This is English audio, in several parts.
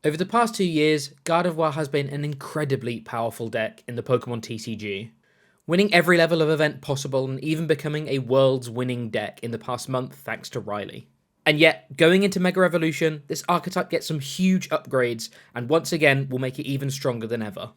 Over the past 2 years, Gardevoir has been an incredibly powerful deck in the Pokemon TCG, winning every level of event possible and even becoming a world's winning deck in the past month thanks to Riley. And yet, going into Mega Evolution, this archetype gets some huge upgrades and once again will make it even stronger than ever.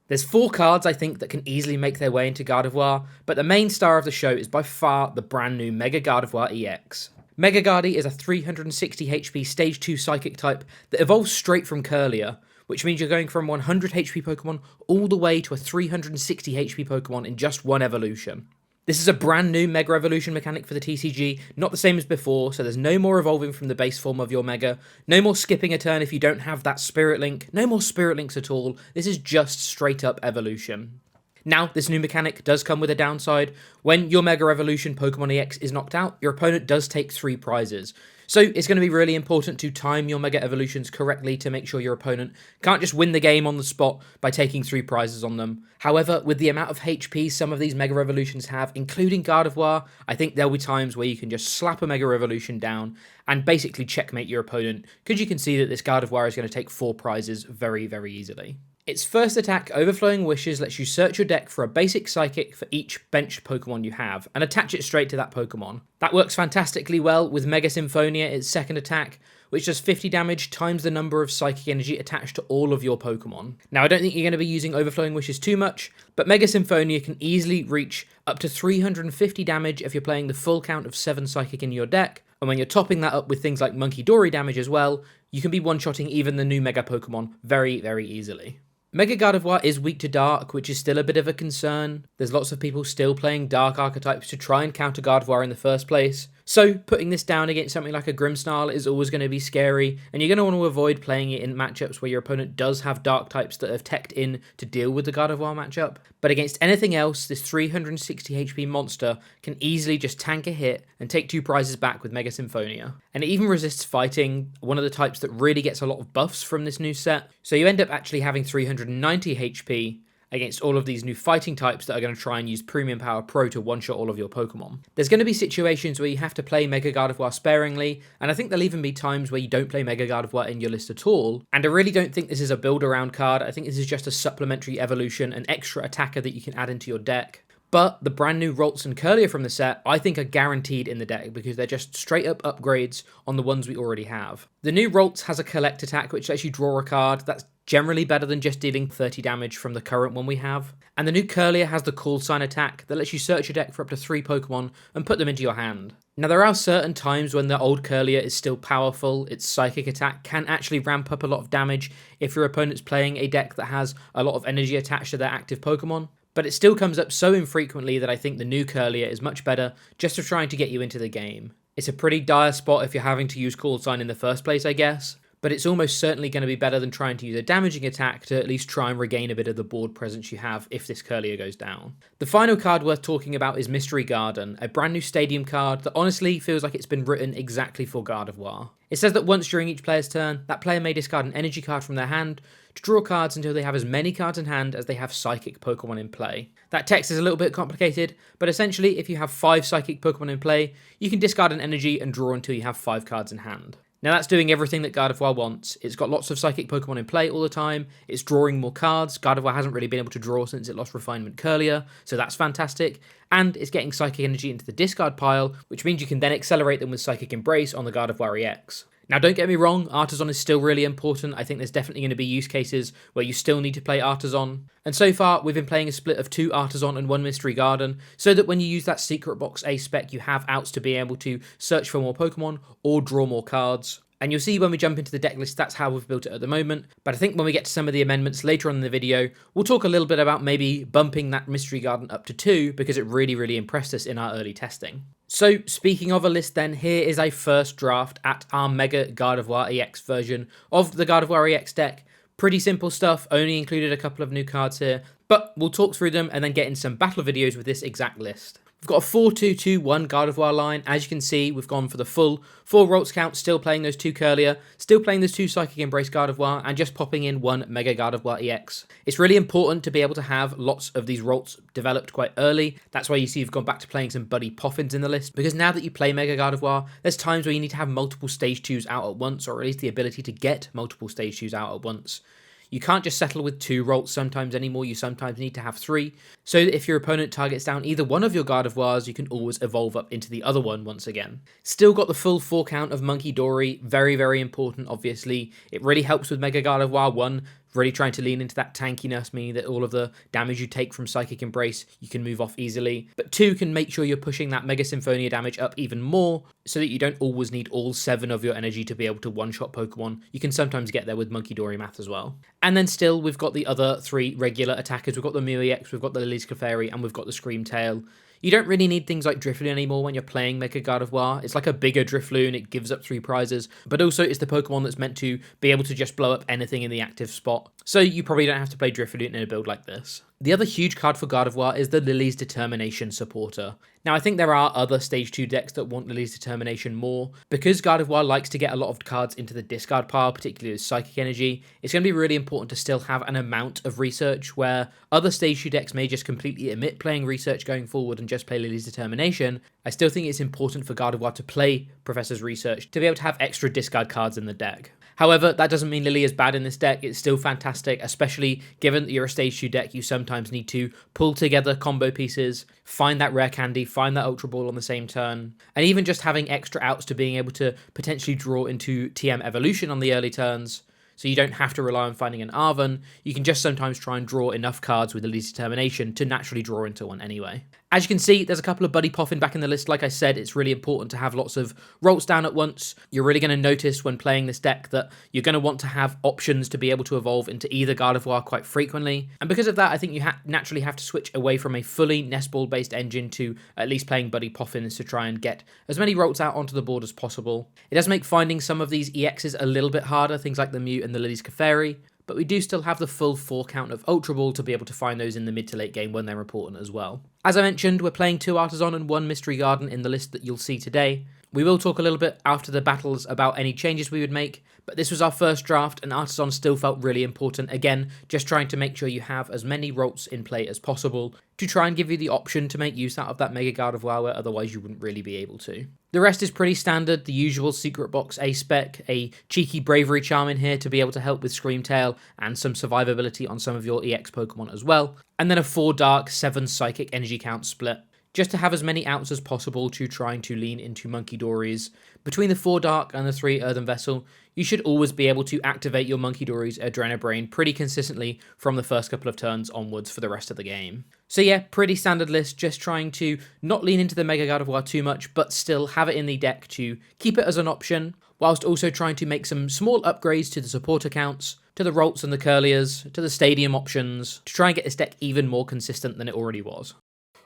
There's 4 cards I think that can easily make their way into Gardevoir, but the main star of the show is by far the brand new Mega Gardevoir EX. Mega Gardy is a 360 HP Stage 2 Psychic type that evolves straight from Curlier, which means you're going from 100 HP Pokemon all the way to a 360 HP Pokemon in just one evolution. This is a brand new Mega Evolution mechanic for the TCG, not the same as before, so there's no more evolving from the base form of your Mega, no more skipping a turn if you don't have that Spirit Link, no more Spirit Links at all, this is just straight up evolution. Now, this new mechanic does come with a downside. When your Mega Evolution Pokemon EX is knocked out, your opponent does take 3 prizes. So it's going to be really important to time your Mega Evolutions correctly to make sure your opponent can't just win the game on the spot by taking 3 prizes on them. However, with the amount of HP some of these Mega Evolutions have, including Gardevoir, I think there'll be times where you can just slap a Mega Evolution down and basically checkmate your opponent, because you can see that this Gardevoir is going to take 4 prizes very, very easily. Its first attack, Overflowing Wishes, lets you search your deck for a basic Psychic for each benched Pokemon you have, and attach it straight to that Pokemon. That works fantastically well with Mega Symphonia, its second attack, which does 50 damage times the number of Psychic Energy attached to all of your Pokemon. Now, I don't think you're going to be using Overflowing Wishes too much, but Mega Symphonia can easily reach up to 350 damage if you're playing the full count of 7 Psychic in your deck, and when you're topping that up with things like Monkey Dory damage as well, you can be one-shotting even the new Mega Pokemon very, very easily. Mega Gardevoir is weak to Dark, which is still a bit of a concern. There's lots of people still playing Dark archetypes to try and counter Gardevoir in the first place. So putting this down against something like a Grimmsnarl is always going to be scary, and you're going to want to avoid playing it in matchups where your opponent does have Dark types that have teched in to deal with the Gardevoir matchup. But against anything else, this 360 HP monster can easily just tank a hit and take 2 prizes back with Mega Symphonia. And it even resists fighting, one of the types that really gets a lot of buffs from this new set, so you end up actually having 390 HP against all of these new fighting types that are going to try and use Premium Power Pro to one-shot all of your Pokemon. There's going to be situations where you have to play Mega Gardevoir sparingly, and I think there'll even be times where you don't play Mega Gardevoir in your list at all, and I really don't think this is a build-around card. I think this is just a supplementary evolution, an extra attacker that you can add into your deck. But the brand new Ralts and Curlier from the set, I think, are guaranteed in the deck because they're just straight up upgrades on the ones we already have. The new Ralts has a collect attack which lets you draw a card. That's generally better than just dealing 30 damage from the current one we have. And the new Curlier has the Call Sign attack that lets you search your deck for up to 3 Pokemon and put them into your hand. Now, there are certain times when the old Curlier is still powerful. Its Psychic attack can actually ramp up a lot of damage if your opponent's playing a deck that has a lot of energy attached to their active Pokemon. But it still comes up so infrequently that I think the new Curlier is much better just for trying to get you into the game. It's a pretty dire spot if you're having to use Call Sign in the first place, I guess, but it's almost certainly going to be better than trying to use a damaging attack to at least try and regain a bit of the board presence you have if this Curlier goes down. The final card worth talking about is Mystery Garden, a brand new Stadium card that honestly feels like it's been written exactly for Gardevoir. It says that once during each player's turn, that player may discard an energy card from their hand to draw cards until they have as many cards in hand as they have Psychic Pokemon in play. That text is a little bit complicated, but essentially if you have 5 Psychic Pokemon in play, you can discard an energy and draw until you have 5 cards in hand. Now that's doing everything that Gardevoir wants. It's got lots of Psychic Pokemon in play all the time, it's drawing more cards. Gardevoir hasn't really been able to draw since it lost Refinement Curlier, so that's fantastic. And it's getting Psychic Energy into the discard pile, which means you can then accelerate them with Psychic Embrace on the Gardevoir EX. Now don't get me wrong, Artisan is still really important. I think there's definitely going to be use cases where you still need to play Artisan. And so far, we've been playing a split of 2 Artisan and 1 Mystery Garden, so that when you use that Secret Box A spec, you have outs to be able to search for more Pokemon or draw more cards. And you'll see when we jump into the deck list, that's how we've built it at the moment. But I think when we get to some of the amendments later on in the video, we'll talk a little bit about maybe bumping that Mystery Garden up to 2, because it really, really impressed us in our early testing. So, speaking of a list then, here is a first draft at our Mega Gardevoir EX version of the Gardevoir EX deck. Pretty simple stuff, only included a couple of new cards here, but we'll talk through them and then get in some battle videos with this exact list. We've got a 4-2-2-1 Gardevoir line. As you can see, we've gone for the full 4 Rolts count, still playing those 2 Curlier, still playing those 2 Psychic Embrace Gardevoir, and just popping in 1 Mega Gardevoir EX. It's really important to be able to have lots of these Rolts developed quite early. That's why you see you've gone back to playing some Buddy Poffins in the list, because now that you play Mega Gardevoir, there's times where you need to have multiple Stage 2s out at once, or at least the ability to get multiple Stage 2s out at once. You can't just settle with 2 Rolts sometimes anymore, you sometimes need to have 3, so that if your opponent targets down either one of your Gardevoirs, you can always evolve up into the other one once again. Still got the full 4 count of Monkey Dory, very, very important obviously. It really helps with Mega Gardevoir 1, really trying to lean into that tankiness, meaning that all of the damage you take from Psychic Embrace, you can move off easily. But 2 can make sure you're pushing that Mega Symphonia damage up even more, so that you don't always need all 7 of your energy to be able to one-shot Pokemon. You can sometimes get there with Monkey Dory math as well. And then still, we've got the other 3 regular attackers. We've got the Mew EX, we've got the Lily's Clefairy, and we've got the Scream Tail. You don't really need things like Drifloon anymore when you're playing Mega Gardevoir. It's like a bigger Drifloon, it gives up 3 prizes, but also it's the Pokemon that's meant to be able to just blow up anything in the active spot. So you probably don't have to play Drifloon in a build like this. The other huge card for Gardevoir is the Lily's Determination supporter. Now I think there are other Stage 2 decks that want Lily's Determination more. Because Gardevoir likes to get a lot of cards into the discard pile, particularly with Psychic Energy, it's going to be really important to still have an amount of research where other Stage 2 decks may just completely omit playing research going forward and just play Lily's Determination. I still think it's important for Gardevoir to play Professor's Research to be able to have extra discard cards in the deck. However, that doesn't mean Lily is bad in this deck. It's still fantastic, especially given that you're a Stage 2 deck. You sometimes need to pull together combo pieces, find that rare candy, find that Ultra Ball on the same turn, and even just having extra outs to being able to potentially draw into TM Evolution on the early turns. So you don't have to rely on finding an Arven, you can just sometimes try and draw enough cards with Lily's Determination to naturally draw into one anyway. As you can see, there's a couple of Buddy Poffin back in the list. Like I said, it's really important to have lots of Rolts down at once. You're really going to notice when playing this deck that you're going to want to have options to be able to evolve into either Gardevoir quite frequently. And because of that, I think you naturally have to switch away from a fully Nest Ball based engine to at least playing Buddy Poffins to try and get as many Rolts out onto the board as possible. It does make finding some of these EXs a little bit harder, things like the Mew and the Lily's Clefairy, but we do still have the full 4 count of Ultra Ball to be able to find those in the mid to late game when they're important as well. As I mentioned, we're playing 2 Artisan and 1 Mystery Garden in the list that you'll see today. We will talk a little bit after the battles about any changes we would make, but this was our first draft and Artisan still felt really important. Again, just trying to make sure you have as many Rolts in play as possible to try and give you the option to make use out of that Mega Gardevoir where otherwise you wouldn't really be able to. The rest is pretty standard, the usual Secret Box A-Spec, a cheeky Bravery Charm in here to be able to help with Scream Tail and some survivability on some of your EX Pokemon as well, and then a 4 Dark, 7 Psychic Energy count split, just to have as many outs as possible to trying to lean into Monkey Dories. Between the 4 Dark and the 3 Earthen Vessel, you should always be able to activate your Monkey Dories Adrenabrain pretty consistently from the first couple of turns onwards for the rest of the game. So yeah, pretty standard list, just trying to not lean into the Mega Gardevoir too much, but still have it in the deck to keep it as an option, whilst also trying to make some small upgrades to the support accounts, to the Rolts and the Curliers, to the Stadium options, to try and get this deck even more consistent than it already was.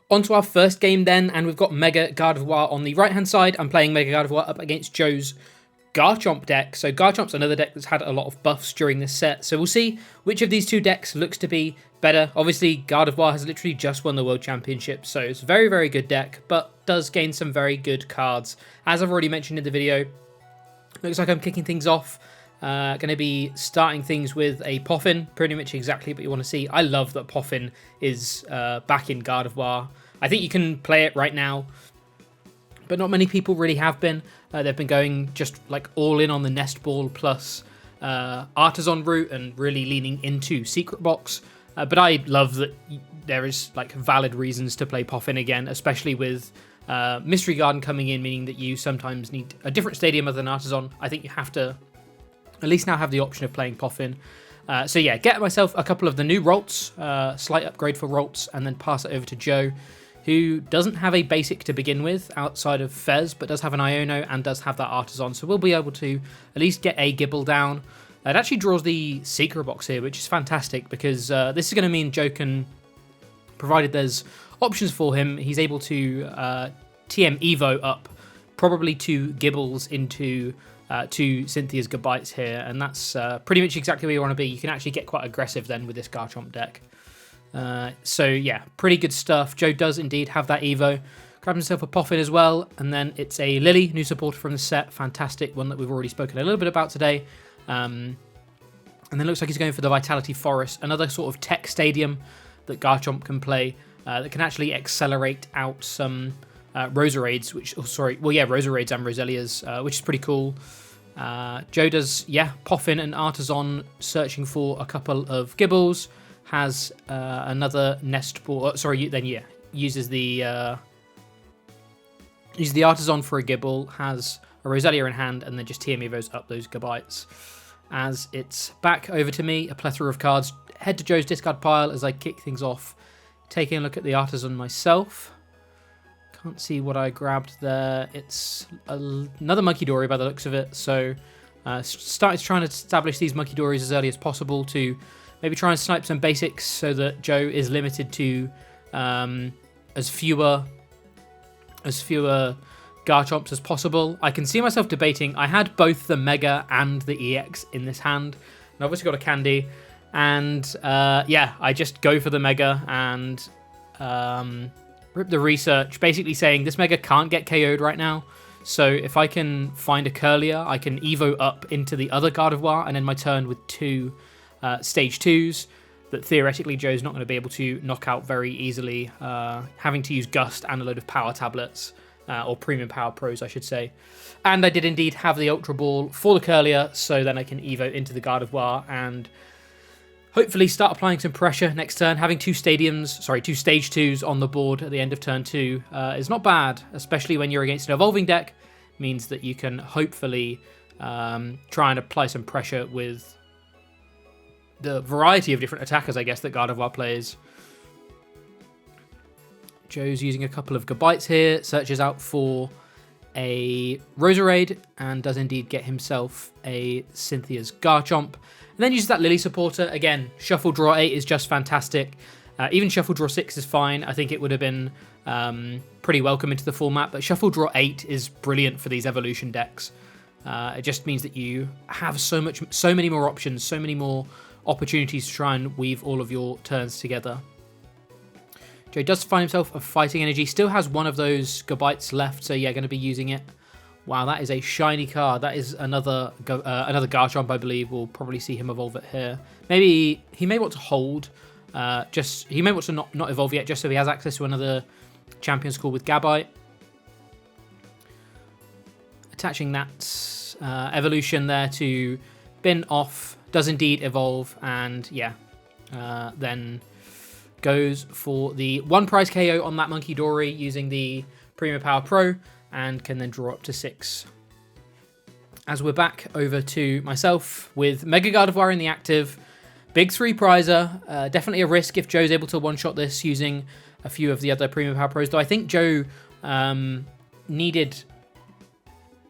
On to our first game then, and we've got Mega Gardevoir on the right-hand side. I'm playing Mega Gardevoir up against Joe's Garchomp deck. So Garchomp's another deck that's had a lot of buffs during this set. So we'll see which of these 2 decks looks to be better. Obviously, Gardevoir has literally just won the World Championship, so it's a very, very good deck, but does gain some very good cards. As I've already mentioned in the video, looks like I'm kicking things off. Going to be starting things with a Poffin, pretty much exactly what you want to see. I love that Poffin is back in Gardevoir. I think you can play it right now, but not many people really have been. They've been going just like all in on the Nest Ball plus Artisan route and really leaning into Secret Box. But I love that there is like valid reasons to play Poffin again, especially with Mystery Garden coming in, meaning that you sometimes need a different stadium other than Artisan. I think you have to at least now have the option of playing Poffin. So yeah, get myself a couple of the new Rolts, slight upgrade for Rolts, and then pass it over to Joe, who doesn't have a basic to begin with outside of Fez, but does have an Iono and does have that Artisan, so we'll be able to at least get a Gibble down. It actually draws the Secret Box here, which is fantastic, because this is going to mean Joe can, provided there's options for him, he's able to TM Evo up probably 2 Gibbles into 2 Cynthia's Goodbites here, and that's pretty much exactly where you want to be. You can actually get quite aggressive then with this Garchomp deck. So yeah, pretty good stuff. Joe does indeed have that Evo. Grabbed himself a Poffin as well, and then it's a Lily, new supporter from the set. Fantastic, one that we've already spoken a little bit about today. And then looks like he's going for the Vitality Forest, another sort of tech stadium that Garchomp can play that can actually accelerate out some Roserades, Roserades and Roselias, which is pretty cool. Joe does, Poffin and Artisan searching for a couple of Gibbles. Has another nest ball. Uses the Artisan for a Gibble. Has a Roselia in hand, and then just TMEVOs up those Gabites. As it's back over to me, a plethora of cards. Head to Joe's discard pile as I kick things off. Taking a look at the Artisan myself. Can't see what I grabbed there. It's another Munkidori by the looks of it. So started trying to establish these Munkidoris as early as possible to maybe try and snipe some basics so that Joe is limited to as fewer Garchomps as possible. I can see myself debating. I had both the Mega and the EX in this hand. And obviously got a Candy. And I just go for the Mega and rip the research, basically saying this Mega can't get KO'd right now. So if I can find a Curlier, I can Evo up into the other Gardevoir and end my turn with two stage 2s that theoretically Joe's not going to be able to knock out very easily, having to use Gust and a load of power tablets, or premium power pros I should say. And I did indeed have the Ultra Ball for the Curlier, so then I can Evo into the Gardevoir and hopefully start applying some pressure next turn. Having two stage 2s on the board at the end of turn 2 is not bad, especially when you're against an evolving deck. Means that you can hopefully try and apply some pressure with the variety of different attackers, I guess, that Gardevoir plays. Joe's using a couple of Gabites here, searches out for a Roserade, and does indeed get himself a Cynthia's Garchomp. And then uses that Lily supporter. Again, Shuffle Draw 8 is just fantastic. Even Shuffle Draw 6 is fine. I think it would have been pretty welcome into the format, but Shuffle Draw 8 is brilliant for these evolution decks. It just means that you have so many more options, so many more opportunities to try and weave all of your turns together. Joe does find himself a Fighting Energy. Still has one of those Gabites left, so yeah, going to be using it. Wow, that is a shiny card. That is another Garchomp, I believe. We'll probably see him evolve it here. Maybe he may want to hold. He may want to not evolve yet, just so he has access to another champion school with Gabite. Attaching that evolution there to bin off. Does indeed evolve, and then goes for the one prize KO on that Munkidori using the Premium Power Pro, and can then draw up to 6. As we're back over to myself with Mega Gardevoir in the active, big 3 prizer, definitely a risk if Joe's able to one-shot this using a few of the other Premium Power Pros, though I think Joe needed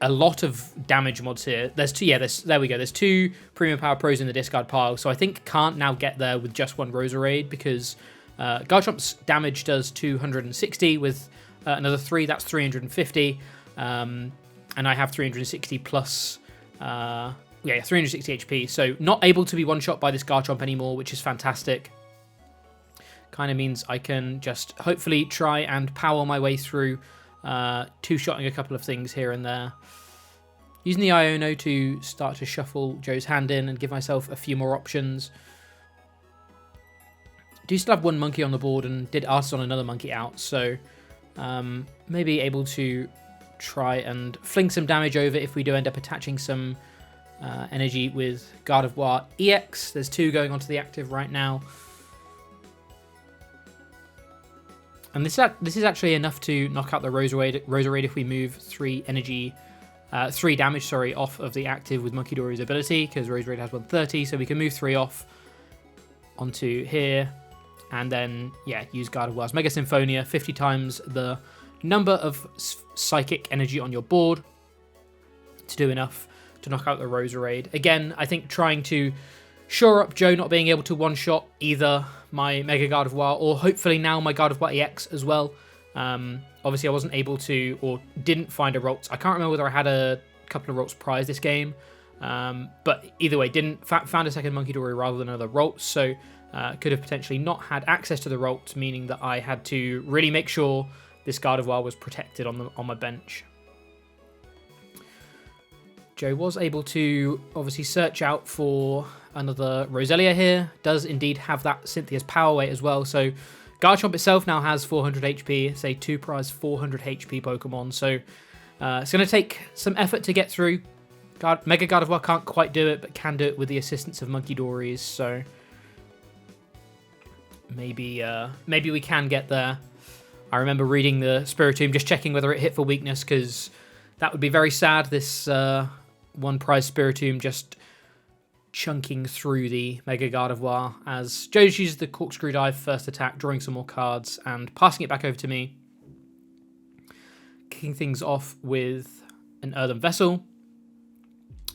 a lot of damage mods here. There's two Premium Power Pros in the discard pile, so I think can't now get there with just one Roserade, because Garchomp's damage does 260 with another 3, that's 350, and I have 360 plus 360 HP, so not able to be one-shot by this Garchomp anymore, which is fantastic. Kind of means I can just hopefully try and power my way through two-shotting a couple of things here and there. Using the Iono to start to shuffle Joe's hand in and give myself a few more options. Do still have one monkey on the board and did Artisan another monkey out, so maybe able to try and fling some damage over if we do end up attaching some energy with Gardevoir EX. There's 2 going onto the active right now. And this is actually enough to knock out the Roserade if we move 3 damage off of the active with Munkidori's ability, because Roserade has 130, so we can move 3 off onto here, and then use Gardevoir's Mega Symphonia, 50 times the number of psychic energy on your board to do enough to knock out the Roserade. Again, I think trying to shore up Joe not being able to one-shot either my Mega Gardevoir or hopefully now my Gardevoir EX as well. Obviously, I wasn't able to, or didn't find a Ralts. I can't remember whether I had a couple of Ralts prize this game. But either way, found a second Munkidori rather than another Ralts, so could have potentially not had access to the Ralts, meaning that I had to really make sure this Gardevoir was protected on my bench. Joe was able to obviously search out for another Roselia here. Does indeed have that Cynthia's Power Weight as well, so Garchomp itself now has 400 HP. It's a 2-prize 400 HP Pokemon, so it's going to take some effort to get through. Mega Gardevoir can't quite do it, but can do it with the assistance of Munkidoris, so maybe we can get there. I remember reading the Spiritomb, just checking whether it hit for weakness, because that would be very sad, this one-prize Spiritomb just chunking through the Mega Gardevoir, as Joe uses the Corkscrew Dive first attack, drawing some more cards, and passing it back over to me. Kicking things off with an Earthen Vessel.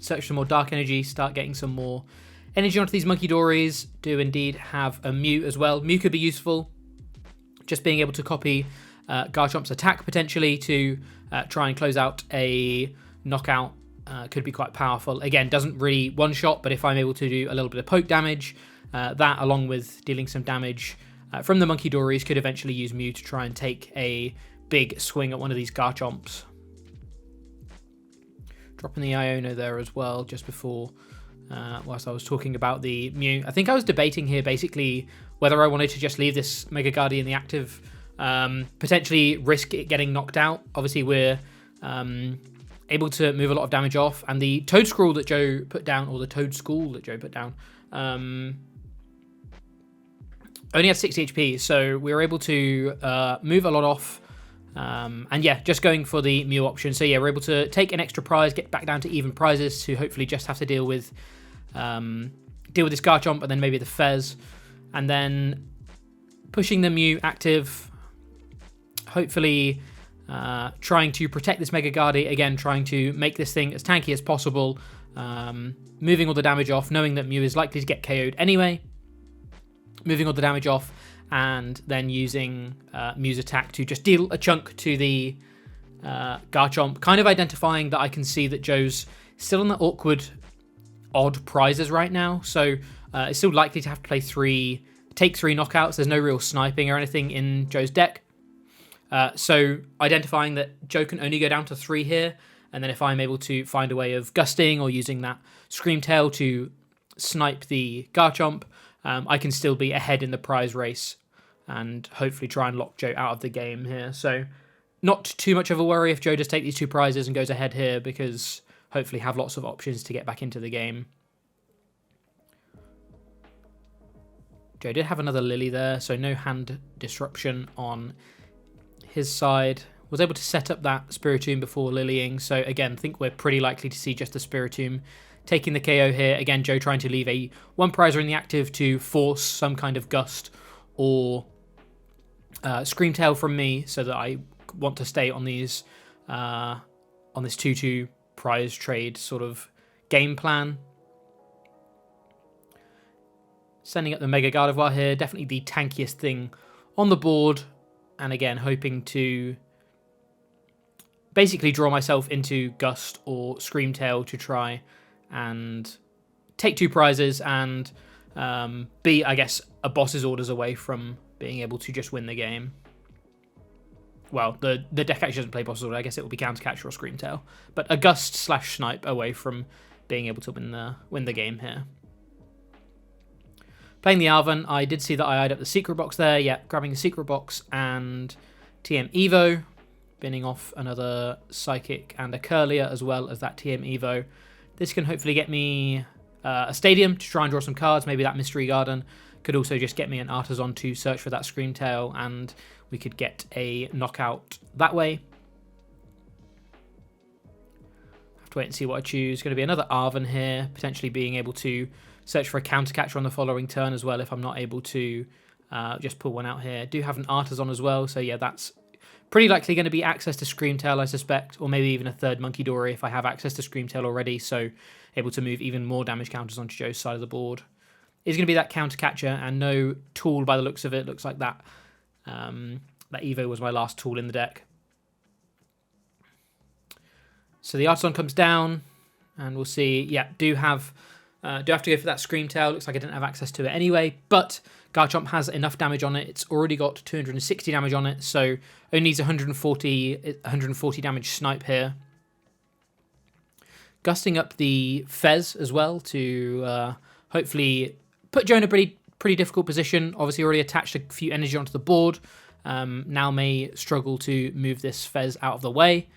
Search for more Dark Energy, start getting some more energy onto these Munkidoris. Do indeed have a Mew as well. Mew could be useful. Just being able to copy Garchomp's attack potentially to try and close out a knockout could be quite powerful. Again, doesn't really one-shot, but if I'm able to do a little bit of poke damage, that along with dealing some damage from the Munkidoris could eventually use Mew to try and take a big swing at one of these Garchomps. Dropping the Iono there as well, just before, whilst I was talking about the Mew. I think I was debating here basically whether I wanted to just leave this Mega Guardian in the active, potentially risk it getting knocked out. Obviously, we're able to move a lot of damage off, and the Toedscruel that Joe put down, or the Toedschool that Joe put down, only had 60 HP, so we were able to move a lot off. And yeah, just going for the Mew option. So yeah, we're able to take an extra prize, get back down to even prizes, to hopefully just have to deal with this Garchomp and then maybe the Fez, and then pushing the Mew active. Hopefully, trying to protect this Mega Guardi again, trying to make this thing as tanky as possible. Moving all the damage off, knowing that Mew is likely to get KO'd anyway. Moving all the damage off, and then using Mew's attack to just deal a chunk to the Garchomp, kind of identifying that I can see that Joe's still in the awkward, odd prizes right now, so it's still likely to have to take three knockouts. There's no real sniping or anything in Joe's deck, so identifying that Joe can only go down to 3 here, and then if I'm able to find a way of gusting or using that Scream Tail to snipe the Garchomp, I can still be ahead in the prize race and hopefully try and lock Joe out of the game here. So not too much of a worry if Joe does take these 2 prizes and goes ahead here, because hopefully have lots of options to get back into the game. Joe did have another Lily there, so no hand disruption on his side. Was able to set up that Spiritomb before Lilying, so again, I think we're pretty likely to see just the Spiritomb taking the KO here. Again, Joe trying to leave a 1-prizer in the active to force some kind of Gust or Scream Tail from me, so that I want to stay on these on this 2-2 prize trade sort of game plan. Sending up the Mega Gardevoir here, definitely the tankiest thing on the board, and again hoping to basically draw myself into Gust or Scream Tail to try and take 2 prizes and be, I guess, a boss's orders away from being able to just win the game. Well, the deck actually doesn't play boss's order. I guess it will be Countercatcher or Scream Tail, but a Gust/Snipe away from being able to win the game here. Playing the Arven, I did see that I eyed up the Secret Box there. Yeah, grabbing the Secret Box and TM Evo, binning off another Psychic and a Curlier as well as that TM Evo. This can hopefully get me a Stadium to try and draw some cards, maybe that Mystery Garden. Could also just get me an Artisan to search for that Scream Tail, and we could get a knockout that way. Have to wait and see what I choose. Going to be another Arven here, potentially being able to search for a Countercatcher on the following turn as well if I'm not able to just pull one out here. Do have an Artisan as well, so yeah, that's pretty likely going to be access to Scream Tail, I suspect, or maybe even a third Munkidori if I have access to Scream Tail already, so able to move even more damage counters onto Joe's side of the board. Is going to be that Countercatcher, and no tool by the looks of it. Looks like that that Evo was my last tool in the deck. So the Artisan comes down, And we'll see, yeah, do have to go for that Scream Tail. Looks like I didn't have access to it anyway, but Garchomp has enough damage on it. It's already got 260 damage on it, so only needs 140 damage Snipe here. Gusting up the Fez as well to hopefully put Joe in a pretty difficult position. Obviously already attached a few energy onto the board. Now may struggle to move this Fez out of the way.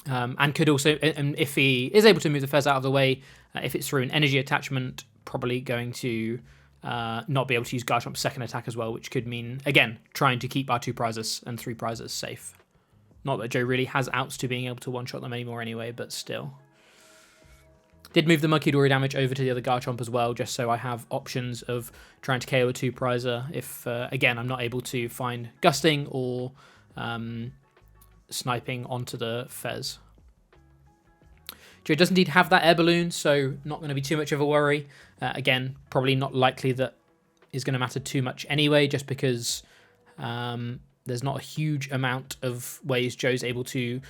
And could also, and if he is able to move the Fez out of the way, if it's through an energy attachment, probably going to not be able to use Garchomp's second attack as well, which could mean, again, trying to keep our 2 prizes and 3 prizes safe. Not that Joe really has outs to being able to one-shot them anymore anyway, but still. Did move the Munkidori damage over to the other Garchomp as well, just so I have options of trying to KO a 2-prizer if, again, I'm not able to find Gusting or sniping onto the Fez. Joe does indeed have that air balloon, so not going to be too much of a worry. Again, probably not likely that is going to matter too much anyway, just because there's not a huge amount of ways Joe's able to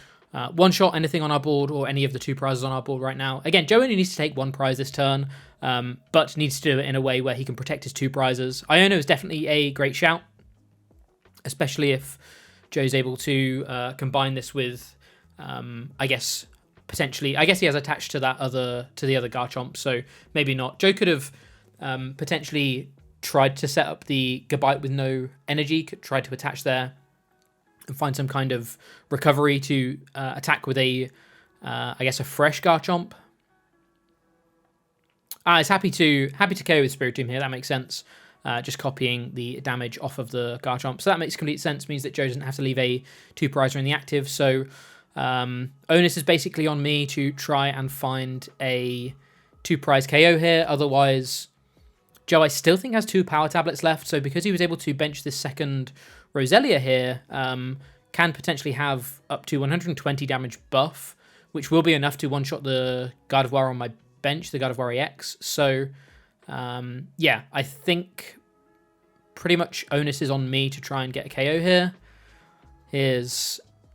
one-shot anything on our board or any of the 2 prizes on our board right now. Again, Joe only needs to take 1 prize this turn, but needs to do it in a way where he can protect his 2 prizes. Iono is definitely a great shout, especially if Joe's able to combine this with, I guess, potentially, I guess he has attached to the other Garchomp, so maybe not. Joe could have potentially tried to set up the Gabite with no energy, tried to attach there and find some kind of recovery to attack with a, I guess, a fresh Garchomp. It's happy to KO with Spiritomb here, that makes sense. Just copying the damage off of the Garchomp. So that makes complete sense, means that Joe doesn't have to leave a 2-prizer in the active, so onus is basically on me to try and find a 2-prize KO here. Otherwise, Joe, I still think, has 2 power tablets left. So because he was able to bench this second Roselia here, can potentially have up to 120 damage buff, which will be enough to one-shot the Gardevoir on my bench, the Gardevoir EX. So, yeah, I think pretty much onus is on me to try and get a KO here.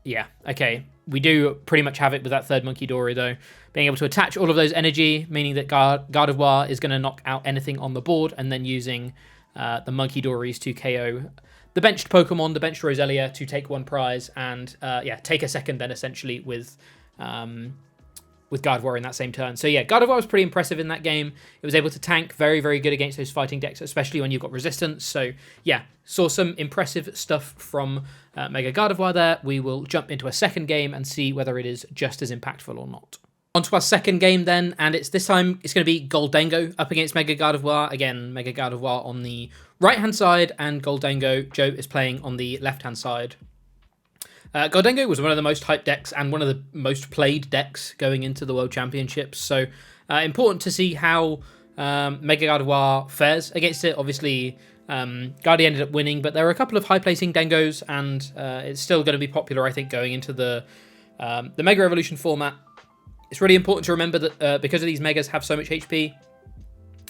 Yeah, okay. We do pretty much have it with that third Munkidori, though. Being able to attach all of those energy, meaning that Gardevoir is going to knock out anything on the board, and then using the Munkidoris to KO the benched Pokemon, the benched Roselia, to take 1 prize, and yeah, take a second then, essentially, with Gardevoir in that same turn. So yeah, Gardevoir was pretty impressive in that game. It was able to tank, very, very good against those fighting decks, especially when you've got resistance. So yeah, saw some impressive stuff from Mega Gardevoir there. We will jump into a second game and see whether it is just as impactful or not. On to our second game then, and this time it's going to be Gholdengo up against Mega Gardevoir. Again, Mega Gardevoir on the right-hand side, and Gholdengo, Joe, is playing on the left-hand side. Gholdengo was one of the most hyped decks and one of the most played decks going into the World Championships, so important to see how Mega Gardevoir fares against it. Obviously, Guardi ended up winning, but there are a couple of high-placing Dengos, and it's still going to be popular, I think, going into the Mega Evolution format. It's really important to remember that because of these Megas have so much HP,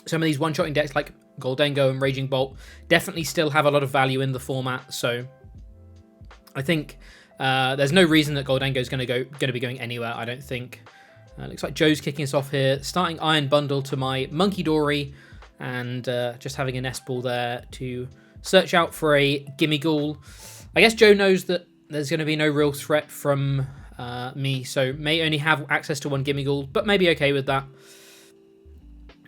some of these one-shotting decks like Gholdengo and Raging Bolt definitely still have a lot of value in the format, so I think there's no reason that Gholdengo is going to be going anywhere, I don't think. Looks like Joe's kicking us off here, starting Iron Bundle to my Munkidori, and just having a nest ball there to search out for a Gimmighoul. I guess Joe knows that there's going to be no real threat from me, so may only have access to 1 Gimmighoul, but may be okay with that.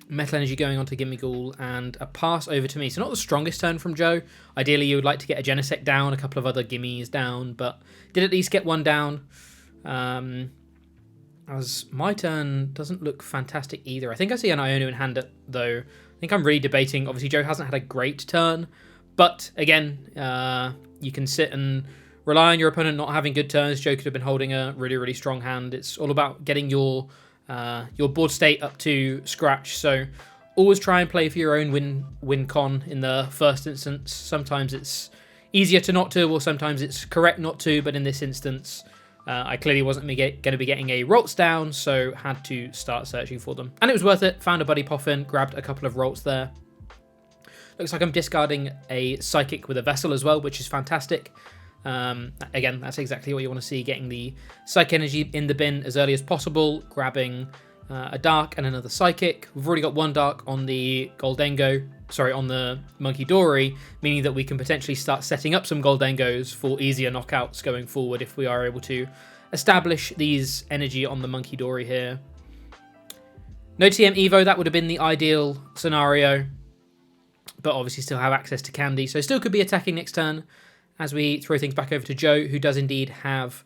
Metal Energy going on to Gimmighoul, and a pass over to me. So not the strongest turn from Joe. Ideally, you would like to get a Genesect down, a couple of other Gimmies down, but did at least get 1 down. As my turn doesn't look fantastic either. I think I see an Iono in hand, though. I think I'm really debating. Obviously, Joe hasn't had a great turn, but again, you can sit and rely on your opponent not having good turns. Joe could have been holding a really, really strong hand. It's all about getting your board state up to scratch. So always try and play for your own win con in the first instance. Sometimes it's easier to not to, or sometimes it's correct not to. But in this instance, I clearly wasn't going to be getting a Rolts down, so had to start searching for them. And it was worth it. Found a Buddy Poffin, grabbed a couple of Rolts there. Looks like I'm discarding a Psychic with a Vessel as well, which is fantastic. Again, that's exactly what you want to see, getting the Psychic Energy in the bin as early as possible, grabbing a Dark and another Psychic. We've already got one Dark on the Gholdengo, sorry, on the Munkidori, meaning that we can potentially start setting up some Gholdengos for easier knockouts going forward if we are able to establish these energy on the Munkidori here. No TM Evo, that would have been the ideal scenario, but obviously still have access to Candy, so still could be attacking next turn as we throw things back over to Joe, who does indeed have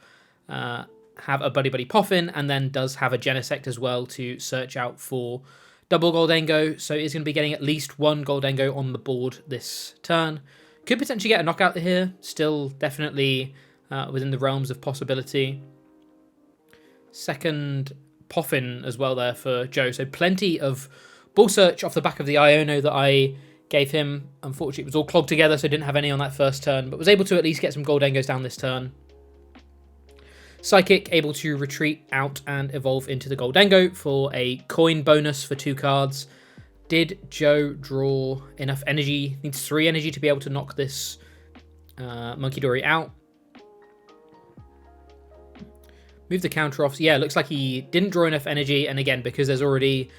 a Buddy Poffin, and then does have a Genesect as well to search out for double Gholdengo, so he's going to be getting at least one Gholdengo on the board this turn. Could potentially get a knockout here, still definitely within the realms of possibility. Second Poffin as well there for Joe, so plenty of Ball Search off the back of the Iono that I gave him. Unfortunately, it was all clogged together, so didn't have any on that first turn, but was able to at least get some Gholdengos down this turn. Psychic, able to retreat out and evolve into the Gholdengo for a coin bonus for 2 cards. Did Joe draw enough energy? Needs 3 energy to be able to knock this Munkidori out. Move the counter off. Yeah, looks like he didn't draw enough energy, and again, because there's already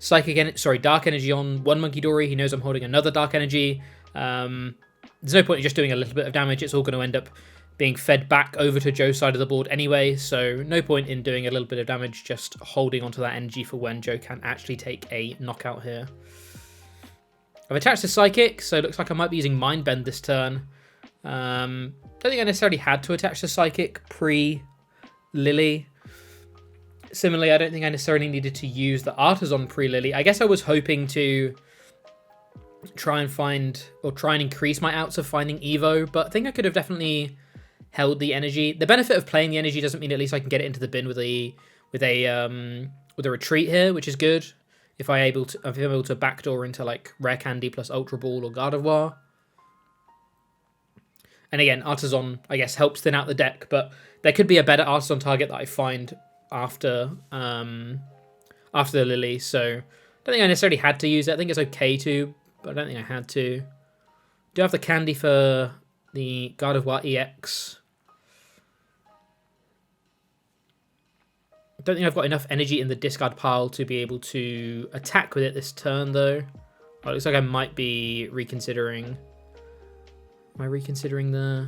Dark Energy on one Munkidori, he knows I'm holding another Dark Energy. There's no point in just doing a little bit of damage. It's all going to end up being fed back over to Joe's side of the board anyway, so no point in doing a little bit of damage, just holding onto that energy for when Joe can actually take a knockout here. I've attached a Psychic, so it looks like I might be using Mind Bend this turn. Don't think I necessarily had to attach the Psychic pre-Lily. Similarly, I don't think I necessarily needed to use the Artisan pre-Lily. I guess I was hoping to try and increase my outs of finding Evo, but I think I could have definitely held the energy. The benefit of playing the energy doesn't mean at least I can get it into the bin with a retreat here, which is good. If I'm able to backdoor into like Rare Candy plus Ultra Ball or Gardevoir. And again, Artisan, I guess, helps thin out the deck, but there could be a better Artisan target that I find after the Lily, so I don't think I necessarily had to use it. I think it's okay to, but I don't think I had to. Do have the Candy for the Gardevoir EX. I don't think I've got enough energy in the discard pile to be able to attack with it this turn, though. Oh, it looks like I might be reconsidering. Am I reconsidering the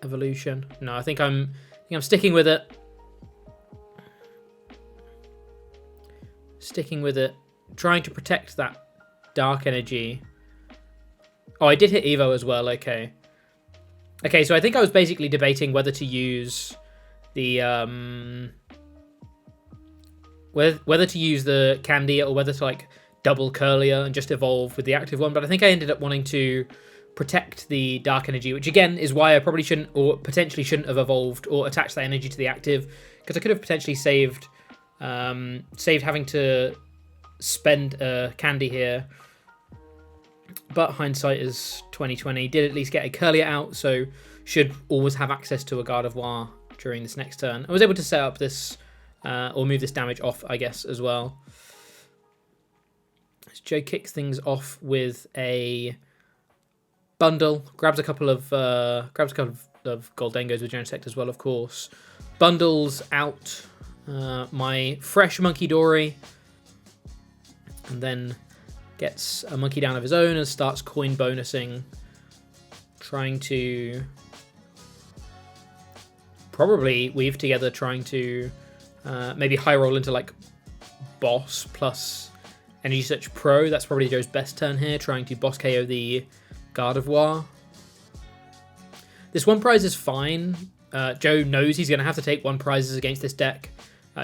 evolution? No, I think I'm sticking with it. Sticking with it. Trying to protect that Dark Energy. Oh, I did hit Evo as well. Okay. Okay, so I think I was basically debating whether to use the whether to use the Candy or whether to like double Curlier and just evolve with the active one. But I think I ended up wanting to protect the Dark Energy, which again is why I probably shouldn't, or potentially shouldn't have evolved or attached that energy to the active, because I could have potentially saved having to spend a Candy here. But hindsight is 2020. Did at least get a Curlier out, so should always have access to a Gardevoir during this next turn. I was able to set up this or move this damage off, I guess, as well. So Joe kicks things off with a bundle, grabs a couple of Gholdengos with Genesect as well, of course. Bundles out my fresh Munkidori, and then gets a Monkey down of his own and starts coin bonusing, trying to probably weave together, trying to maybe high roll into like Boss plus Energy Search Pro. That's probably Joe's best turn here, trying to boss KO the Gardevoir. This one prize is fine. Joe knows he's going to have to take one prizes against this deck,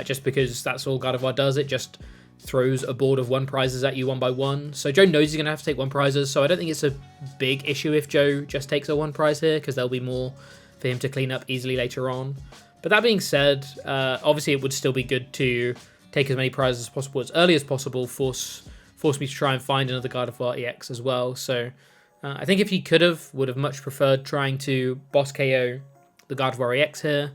just because that's all Gardevoir does. It just throws a board of one prizes at you one by one. So Joe knows he's going to have to take one prizes, so I don't think it's a big issue if Joe just takes a one prize here, because there'll be more for him to clean up easily later on. But that being said, obviously it would still be good to take as many prizes as possible as early as possible, force me to try and find another Gardevoir EX as well. So I think if he would have much preferred trying to boss KO the Gardevoir EX here.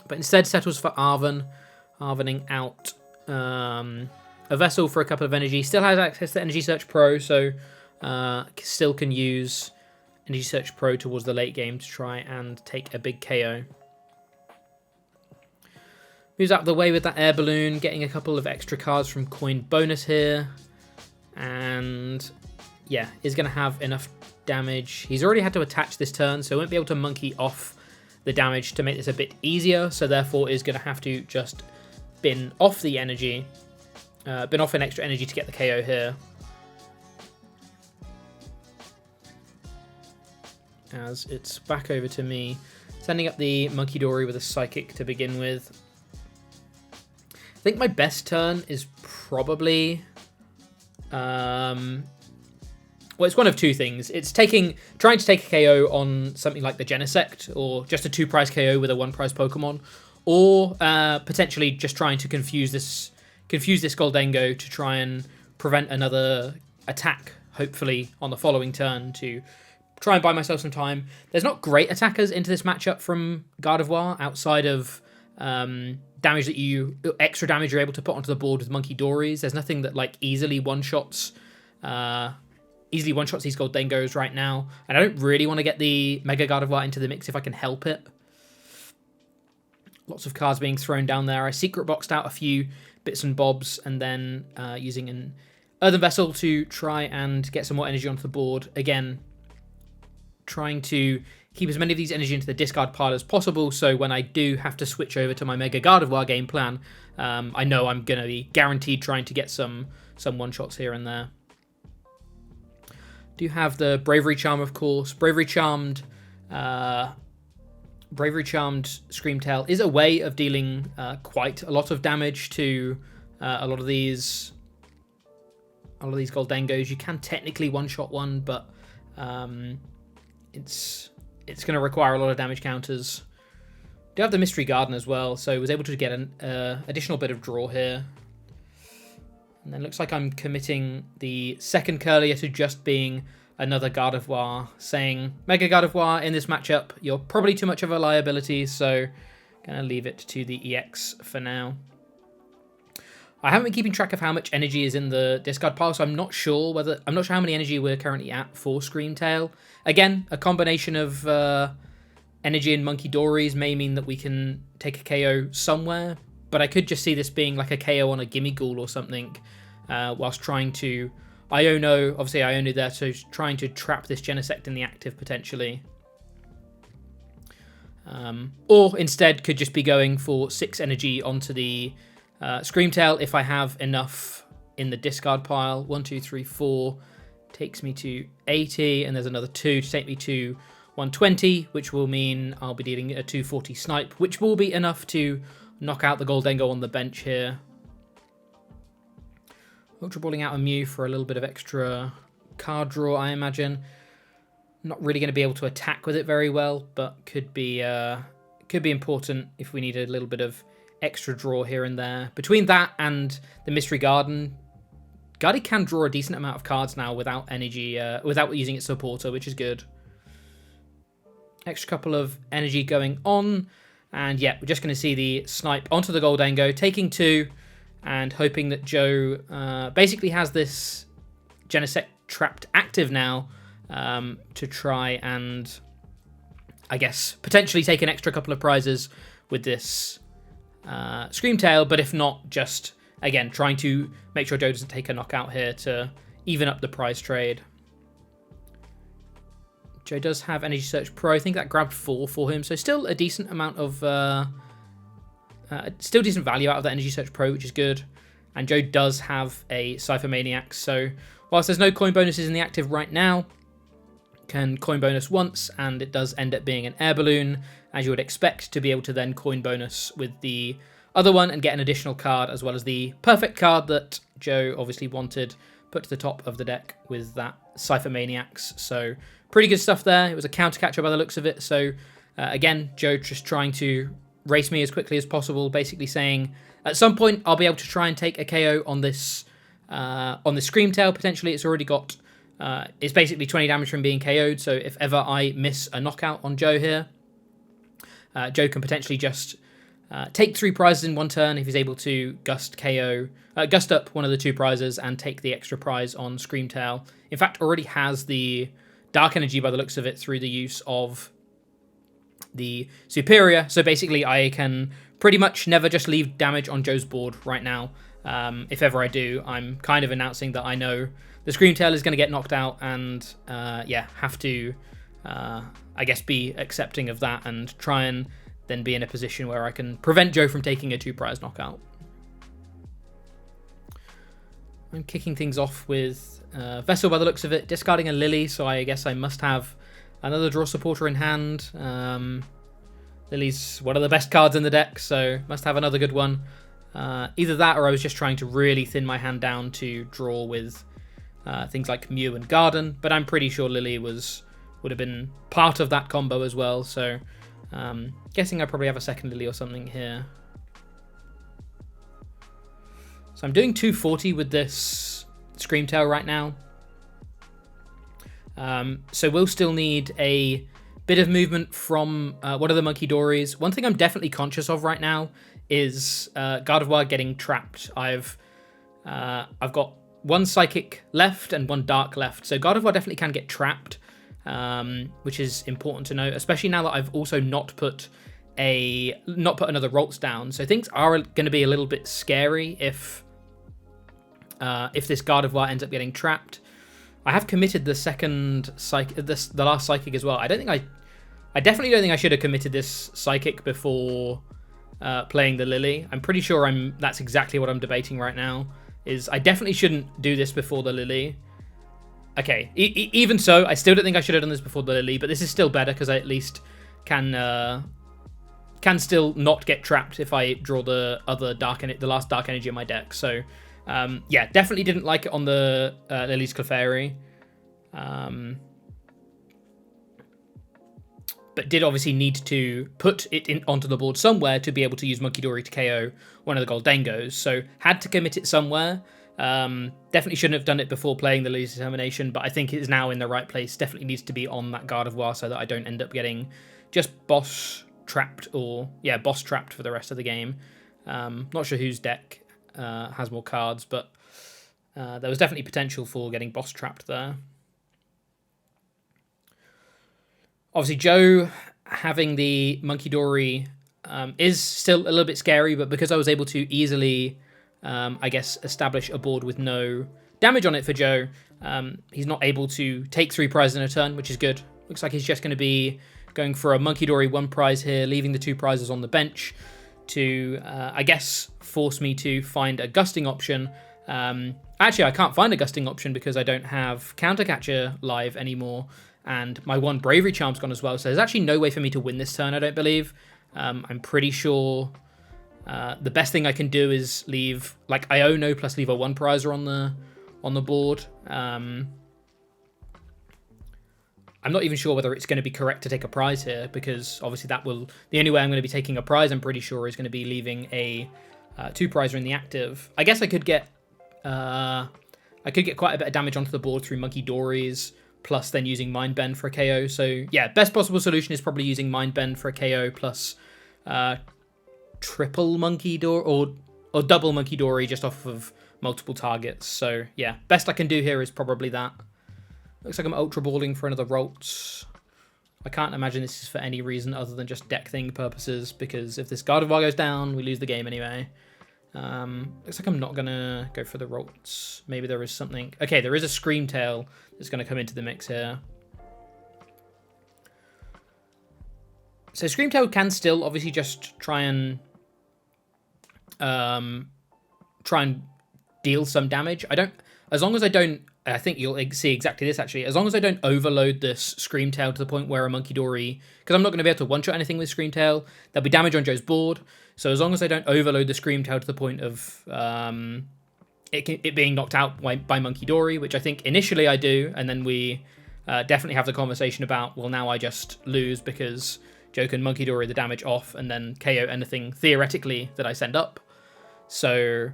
But instead settles for Arvening out a Vessel for a couple of energy. Still has access to Energy Search Pro, so still can use Energy Search Pro towards the late game to try and take a big KO. Moves out of the way with that air balloon, getting a couple of extra cards from coin bonus here. And yeah, is going to have enough damage. He's already had to attach this turn, so won't be able to monkey off the damage to make this a bit easier. So therefore is going to have to just bin off the energy. Bin off an extra energy to get the KO here. As it's back over to me. Sending up the Monkey Dory with a Psychic to begin with. I think my best turn is probably... well, it's one of two things. It's trying to take a KO on something like the Genesect, or just a 2-prize KO with a 1-prize Pokemon, or potentially just trying to confuse this Gholdengo to try and prevent another attack, hopefully on the following turn, to try and buy myself some time. There's not great attackers into this matchup from Gardevoir outside of damage extra damage you're able to put onto the board with Monkey Dories. There's nothing that like easily one-shots these Gholdengos right now. And I don't really want to get the Mega Gardevoir into the mix if I can help it. Lots of cards being thrown down there. I secret boxed out a few bits and bobs, and then using an Earthen Vessel to try and get some more energy onto the board. Again, trying to keep as many of these energy into the discard pile as possible, so when I do have to switch over to my Mega Gardevoir game plan, I know I'm going to be guaranteed trying to get some one-shots here and there. Do have the Bravery Charm, of course. Bravery Charmed Screamtail is a way of dealing quite a lot of damage to a lot of these Gholdengos. You can technically one-shot one, but it's going to require a lot of damage counters. Do have the Mystery Garden as well, so I was able to get an additional bit of draw here. And then looks like I'm committing the second Curlier to just being another Gardevoir, saying, Mega Gardevoir, in this matchup, you're probably too much of a liability, so going to leave it to the EX for now. I haven't been keeping track of how much energy is in the discard pile, so I'm not sure how many energy we're currently at for Screamtail. Again, a combination of energy and Monkey Dories may mean that we can take a KO somewhere, but I could just see this being like a KO on a Gimmighoul or something, whilst trying to Iono, obviously Iono there, so trying to trap this Genesect in the active potentially. Or instead could just be going for 6 energy onto the Screamtail if I have enough in the discard pile. 1, 2, 3, 4 takes me to 80, and there's another 2 to take me to 120, which will mean I'll be dealing a 240 snipe, which will be enough to knock out the Gholdengo on the bench here. Ultra Balling out a Mew for a little bit of extra card draw, I imagine. Not really going to be able to attack with it very well, but could be important if we need a little bit of extra draw here and there. Between that and the Mystery Garden, Gardy can draw a decent amount of cards now without energy, without using its supporter, which is good. Extra couple of energy going on, and yeah, we're just going to see the snipe onto the Gholdengo, taking 2, and hoping that Joe basically has this Genesect trapped active now, to try and, I guess, potentially take an extra couple of prizes with this Screamtail, but if not, just, again, trying to make sure Joe doesn't take a knockout here to even up the prize trade. Joe does have Energy Search Pro. I think that grabbed 4 for him, so still a decent amount of... still decent value out of the Energy Search Pro, which is good. And Joe does have a Cypher Maniac, so whilst there's no coin bonuses in the active right now, can coin bonus once, and it does end up being an air balloon, as you would expect, to be able to then coin bonus with the other one and get an additional card, as well as the perfect card that Joe obviously wanted put to the top of the deck with that Cypher Maniacs. So pretty good stuff there. It was a counter catcher by the looks of it. So again, Joe just trying to race me as quickly as possible, basically saying at some point I'll be able to try and take a KO on this Screamtail. Potentially, it's already got it's basically 20 damage from being KO'd. So if ever I miss a knockout on Joe here, Joe can potentially just take 3 prizes in one turn if he's able to gust up one of the 2 prizes and take the extra prize on Screamtail. In fact, already has the Dark Energy by the looks of it through the use of the Superior. So basically I can pretty much never just leave damage on Joe's board right now. If ever I do, I'm kind of announcing that I know the Screamtail is going to get knocked out, and have to, I guess, be accepting of that and try and then be in a position where I can prevent Joe from taking a 2-prize knockout. I'm kicking things off with Vessel by the looks of it, discarding a Lily, so I guess I must have another draw supporter in hand. Lily's one of the best cards in the deck, so must have another good one. Either that, or I was just trying to really thin my hand down to draw with things like Mew and Garden, but I'm pretty sure Lily would have been part of that combo as well, so guessing I probably have a second Lily or something here. So I'm doing 240 with this Screamtail right now. So we'll still need a bit of movement from one of the Monkey Dories. One thing I'm definitely conscious of right now is Gardevoir getting trapped. I've got one Psychic left and one Dark left, so Gardevoir definitely can get trapped, which is important to note, especially now that I've also not put another Ralts down. So things are going to be a little bit scary if this Gardevoir ends up getting trapped. I have committed the second Psychic, the last Psychic as well. I definitely don't think I should have committed this Psychic before playing the Lily. I'm pretty sure that's exactly what I'm debating right now. Is I definitely shouldn't do this before the Lily. Okay, even so, I still don't think I should have done this before the Lily, but this is still better because I at least can still not get trapped if I draw the last Dark Energy in my deck. So yeah, definitely didn't like it on the Lily's Clefairy. But did obviously need to put it onto the board somewhere to be able to use Monkey Dory to KO one of the Gholdengos. So had to commit it somewhere. Definitely shouldn't have done it before playing the Lily's Determination, but I think it is now in the right place. Definitely needs to be on that Gardevoir so that I don't end up getting just boss trapped for the rest of the game. Not sure whose deck has more cards, but there was definitely potential for getting boss trapped there. Obviously, Joe having the Monkey Dory is still a little bit scary, but because I was able to easily, I guess, establish a board with no damage on it for Joe, he's not able to take 3 prizes in a turn, which is good. Looks like he's just going to be going for a Monkey Dory 1 prize here, leaving the 2 prizes on the bench to, I guess, force me to find a gusting option. Actually, I can't find a gusting option because I don't have Countercatcher live anymore, and my 1 Bravery Charm's gone as well, so there's actually no way for me to win this turn, I don't believe. I'm pretty sure the best thing I can do is leave, like, Iono plus leave a 1 prizer on the board. I'm not even sure whether it's going to be correct to take a prize here, because obviously the only way I'm going to be taking a prize, I'm pretty sure, is going to be leaving a 2 prizer in the active. I guess I could get quite a bit of damage onto the board through Monkey Dories, plus then using Mind Bend for a KO. So yeah, best possible solution is probably using Mind Bend for a KO plus triple Monkey Dory or double Monkey Dory just off of multiple targets. So yeah, best I can do here is probably that. Looks like I'm Ultra Balling for another Ralts. I can't imagine this is for any reason other than just deck thing purposes, because if this Gardevoir goes down, we lose the game anyway. Looks like I'm not going to go for the Ralts. Maybe there is something. Okay, there is a Screamtail that's going to come into the mix here. So Screamtail can still obviously just try and deal some damage. I think you'll see exactly this actually. As long as I don't overload this Screamtail to the point where a Monkey Dory, because I'm not going to be able to one-shot anything with Screamtail, there'll be damage on Joe's board. So as long as I don't overload the Screamtail to the point of it being knocked out by Monkey Dory, which I think initially I do, and then we definitely have the conversation about, well, now I just lose because Joe can Monkey Dory the damage off and then KO anything theoretically that I send up. So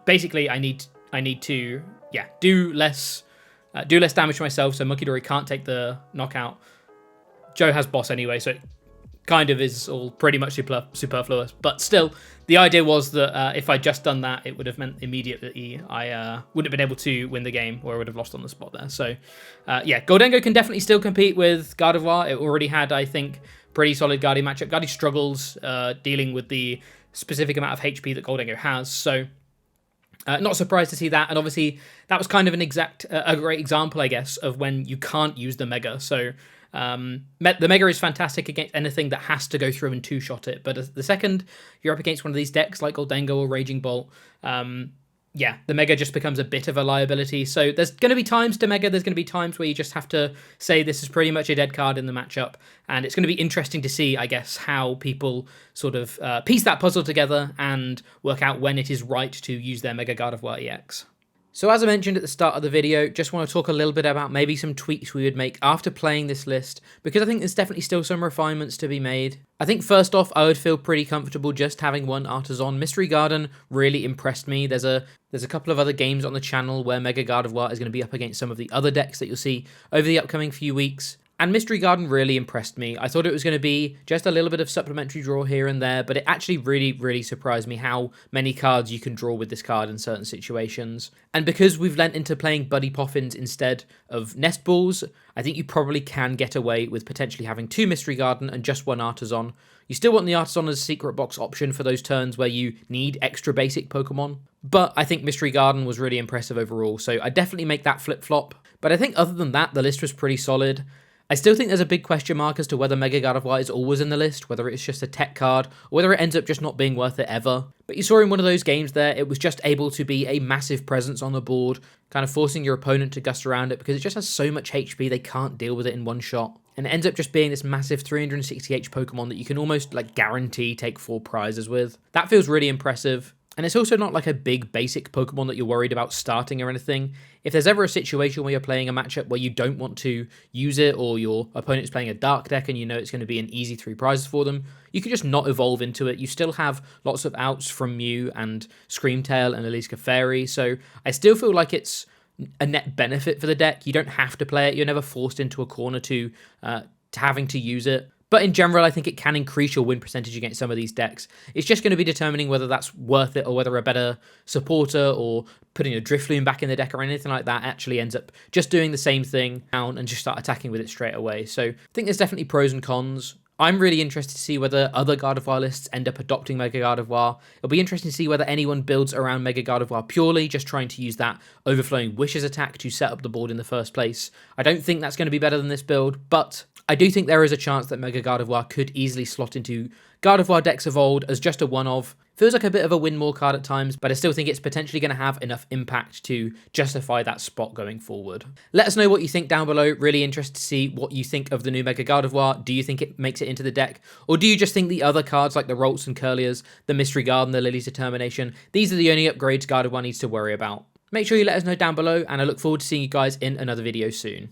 basically I need to do less damage to myself so Monkey Dory can't take the knockout. Joe has boss anyway, so it kind of is all pretty much superfluous. But still, the idea was that if I'd just done that, it would have meant immediately I wouldn't have been able to win the game, or I would have lost on the spot there. So yeah, Gholdengo can definitely still compete with Gardevoir. It already had, I think, pretty solid Guardy matchup. Guardy struggles dealing with the specific amount of HP that Gholdengo has, so not surprised to see that. And obviously that was kind of a great example, I guess, of when you can't use the Mega. So the Mega is fantastic against anything that has to go through and two-shot it, but the second you're up against one of these decks like Gholdengo or Raging Bolt, yeah, the Mega just becomes a bit of a liability. So there's going to be times to Mega, there's going to be times where you just have to say this is pretty much a dead card in the matchup. And it's going to be interesting to see, I guess, how people sort of piece that puzzle together and work out when it is right to use their Mega Gardevoir EX. So as I mentioned at the start of the video, just want to talk a little bit about maybe some tweaks we would make after playing this list, because I think there's definitely still some refinements to be made. I think first off, I would feel pretty comfortable just having one Artisan. Mystery Garden really impressed me. There's a couple of other games on the channel where Mega Gardevoir is going to be up against some of the other decks that you'll see over the upcoming few weeks. And Mystery Garden really impressed me. I thought it was going to be just a little bit of supplementary draw here and there, but it actually really surprised me how many cards you can draw with this card in certain situations. And because we've lent into playing Buddy Poffins instead of Nest Balls, I think you probably can get away with potentially having 2 Mystery Garden and just 1 Artisan. You still want the Artisan as a secret box option for those turns where you need extra basic Pokemon, but I think Mystery Garden was really impressive overall, so I definitely make that flip-flop. But I think other than that, the list was pretty solid. I still think there's a big question mark as to whether Mega Gardevoir is always in the list, whether it's just a tech card, or whether it ends up just not being worth it ever. But you saw in one of those games there, it was just able to be a massive presence on the board, kind of forcing your opponent to gust around it because it just has so much HP they can't deal with it in one shot. And it ends up just being this massive 360H Pokemon that you can almost like guarantee take 4 prizes with. That feels really impressive. And it's also not like a big basic Pokemon that you're worried about starting or anything. If there's ever a situation where you're playing a matchup where you don't want to use it, or your opponent's playing a dark deck and you know it's going to be an easy 3 prizes for them, you can just not evolve into it. You still have lots of outs from Mew and Screamtail and Eliska Fairy, so I still feel like it's a net benefit for the deck. You don't have to play it. You're never forced into a corner to having to use it. But in general, I think it can increase your win percentage against some of these decks. It's just going to be determining whether that's worth it, or whether a better supporter or putting a Drifloon back in the deck or anything like that actually ends up just doing the same thing down and just start attacking with it straight away. So I think there's definitely pros and cons. I'm really interested to see whether other Gardevoir lists end up adopting Mega Gardevoir. It'll be interesting to see whether anyone builds around Mega Gardevoir purely, just trying to use that Overflowing Wishes attack to set up the board in the first place. I don't think that's going to be better than this build, but I do think there is a chance that Mega Gardevoir could easily slot into Gardevoir decks of old as just a one-of. Feels like a bit of a win more card at times, but I still think it's potentially going to have enough impact to justify that spot going forward. Let us know what you think down below. Really interested to see what you think of the new Mega Gardevoir. Do you think it makes it into the deck? Or do you just think the other cards like the Rolts and Curliers, the Mystery Garden, the Lily's Determination, these are the only upgrades Gardevoir needs to worry about? Make sure you let us know down below, and I look forward to seeing you guys in another video soon.